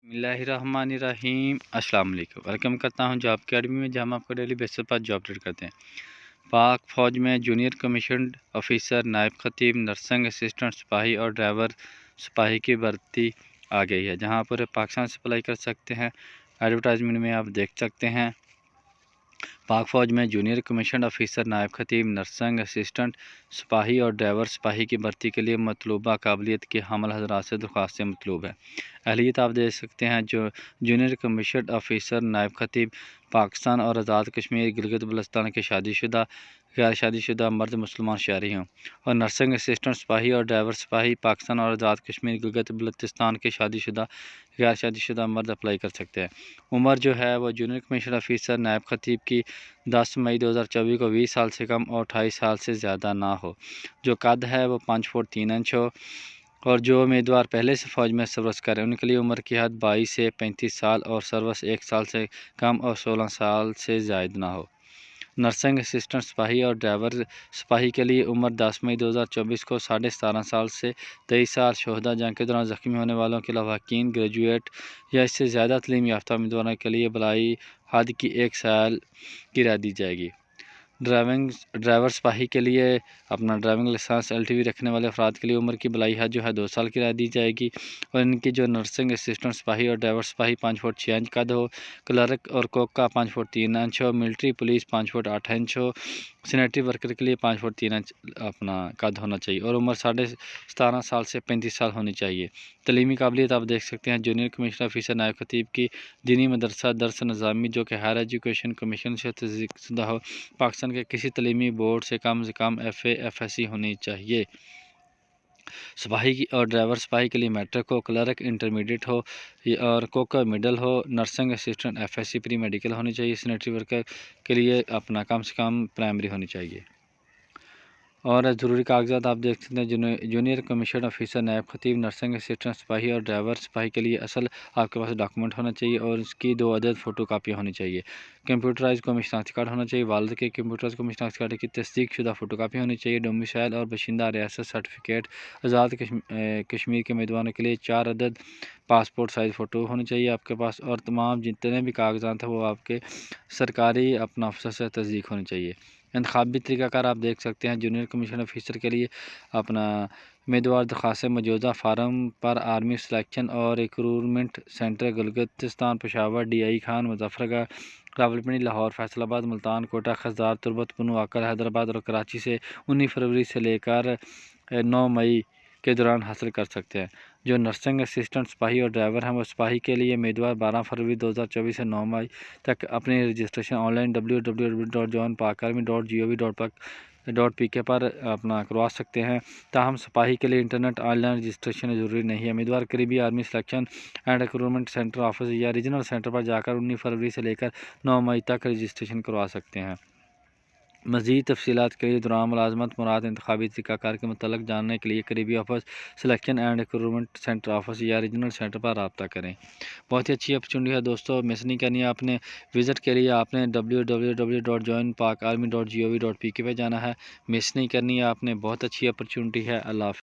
بسم اللہ الرحمن الرحیم۔ السلام علیکم، ویلکم کرتا ہوں جاب اکیڈمی میں، جہاں ہم آپ کو ڈیلی بیسس پر جاب اپڈیٹ کرتے ہیں۔ پاک فوج میں جونیئر کمیشنڈ آفیسر، نائب خطیب، نرسنگ اسسٹنٹ سپاہی اور ڈرائیور سپاہی کی بھرتی آ گئی ہے، جہاں پر پاکستان سے اپلائی کر سکتے ہیں۔ ایڈورٹائزمنٹ میں آپ دیکھ سکتے ہیں، پاک فوج میں جونیئر کمیشنڈ آفیسر، نائب خطیب، نرسنگ اسسٹنٹ سپاہی اور ڈرائیور سپاہی کی بھرتی کے لیے مطلوبہ قابلیت کے حامل حضرات سے درخواستیں مطلوب ہیں۔ اہلیت آپ دیکھ سکتے ہیں، جو جونیئر کمیشنڈ آفیسر، نائب خطیب، پاکستان اور آزاد کشمیر گلگت بلتستان کے شادی شدہ، غیر شادی شدہ مرد مسلمان شہری ہوں، اور نرسنگ اسسٹنٹ سپاہی اور ڈرائیور سپاہی پاکستان اور آزاد کشمیر گلگت بلتستان کے شادی شدہ، غیر شادی شدہ مرد اپلائی کر سکتے ہیں۔ عمر جو ہے وہ جونیئر کمیشنر آفیسر، نائب خطیب کی 10 مئی 2024 کو 20 سال سے کم اور 28 سال سے زیادہ نہ ہو۔ جو قد ہے وہ 5 فٹ 3 انچ ہو، اور جو امیدوار پہلے سے فوج میں سروس کریں ان کے لیے عمر کی حد 22 سے 35 سال اور سروس 1 سال سے کم اور 16 سال سے زائد نہ ہو۔ نرسنگ اسسٹنٹ سپاہی اور ڈرائیور سپاہی کے لیے عمر 10 مئی 2024 کو 17.5 سال سے 23 سال، شہداء جنگ کے دوران زخمی ہونے والوں کے لواحقین، گریجویٹ یا اس سے زیادہ تعلیم یافتہ امیدواروں کے لیے بلائی حد کی 1 سال کی رعایت دی جائے گی۔ ڈرائیور سپاہی کے لیے اپنا ڈرائیونگ لائسنس LTV رکھنے والے افراد کے لیے عمر کی بلائی حد جو ہے 2 سال کی رعایت دی جائے گی، اور ان کی جو نرسنگ اسسٹنٹ سپاہی اور ڈرائیور سپاہی 5 فٹ 6 انچ قد ہو، کلرک اور کوک کا 5 فٹ 3 انچ ہو، ملٹری پولیس 5 فٹ 8 انچ ہو، سینیٹری ورکر کے لیے 5 فٹ 3 انچ اپنا قد ہونا چاہیے، اور عمر 17.5 سال سے 35 سال ہونی چاہیے۔ تعلیمی قابلیت آپ دیکھ سکتے ہیں، جونیئر کمیشنر آفیسر، نائب خطیب کی دینی مدرسہ درس نظامی جو کہ ہائر ایجوکیشن کمیشن سے تصدیق شدہ ہو، پاکستان کے کسی تعلیمی بورڈ سے کم FA FSC ہونی چاہیے۔ سپاہی اور ڈرائیور سپاہی کے لیے میٹرک ہو، کلرک انٹرمیڈیٹ ہو اور کوک مڈل ہو، nursing assistant FSC pre medical ہونی چاہیے، سینیٹری ورکر کے لیے اپنا کم سے کم پرائمری ہونی چاہیے۔ اور ضروری کاغذات آپ دیکھ سکتے ہیں، جونیئر کمیشنڈ آفیسر، نائب خطیب، نرسنگ اسسٹنٹ سپاہی اور ڈرائیور سپاہی کے لیے اصل آپ کے پاس ڈاکومنٹ ہونا چاہیے، اور اس کی 2 عدد فوٹو کاپیاں ہونی چاہیے۔ کمپیوٹرائز قومی شناختی کارڈ ہونا چاہیے، والد کے کمپیوٹرائز قومی شناختی کارڈ کی تصدیق شدہ فوٹو کاپی ہونی چاہیے۔ ڈومیسائل اور باشندہ ریاست سرٹیفکیٹ، آزاد کشمیر کے امیدواروں کے لیے 4 عدد پاسپورٹ سائز فوٹو ہونی چاہیے آپ کے پاس، اور تمام جتنے بھی کاغذات ہیں وہ آپ کے سرکاری اپنا افسر سے تصدیق ہونی چاہیے۔ انتخابی طریقہ کار آپ دیکھ سکتے ہیں، جونیئر کمیشن آفیسر کے لیے اپنا امیدوار درخواستیں مجوزہ فارم پر آرمی سلیکشن اور ریکروٹمنٹ سینٹر گلگتستان، پشاور، DI خان، مظفر گڑھ، راولپنڈی، لاہور، فیصل آباد، ملتان، کوٹہ، خضدار، تربت، پنو، عقل، حیدرآباد اور کراچی سے 19 فروری سے لے کر 9 مئی کے دوران حاصل کر سکتے ہیں۔ جو نرسنگ اسسٹنٹ سپاہی اور ڈرائیور ہیں وہ سپاہی کے لیے امیدوار 12 فروری 2024 سے 9 مئی تک اپنی رجسٹریشن آن لائن www.joinpaakarmy.pk پر اپنا کروا سکتے ہیں۔ تاہم سپاہی کے لیے انٹرنیٹ آن لائن رجسٹریشن ضروری نہیں ہے۔ امیدوار قریبی army selection and recruitment centre office یا ریجنل سینٹر پر جا کر 19 فروری سے لے کر 9 مئی تک رجسٹریشن کروا سکتے ہیں۔ مزید تفصیلات کے لیے دوران ملازمت مراد انتخابی طریقہ کار کے متعلق جاننے کے لیے قریبی office selection and recruitment centre office یا ریجنل سینٹر پر رابطہ کریں۔ بہت ہی اچھی اپرچونٹی ہے دوستوں، مس نہیں کرنی ہے آپ نے۔ وزٹ کے لیے آپ نے www.joinpaakarmy.gov.pk پہ جانا ہے، مس نہیں کرنی ہے آپ نے۔ بہت اچھی اپرچونٹی ہے۔ اللہ حافظ۔